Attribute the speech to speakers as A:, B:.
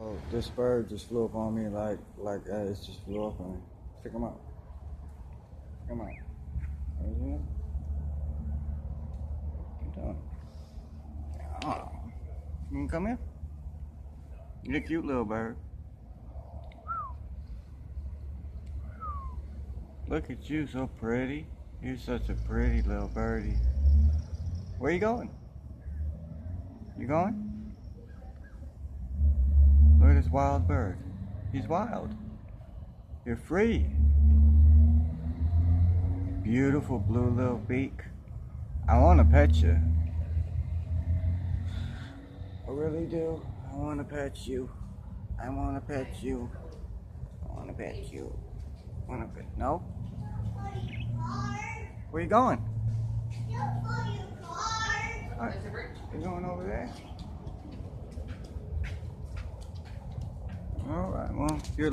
A: Oh, this bird just flew up on me like it just flew up on me. Check him out. Come on. What you doing? Oh. You can come here? You're a cute little bird. Look at you, so pretty. You're such a pretty little birdie. Where you going? You going? Look at this wild bird. He's wild. You're free. Beautiful blue little beak. I want to pet you. I really do. I want to pet you. I want to pet you. I want to pet you. I want to pet. No? Where you going? Right. You going over there? All right. Well, you're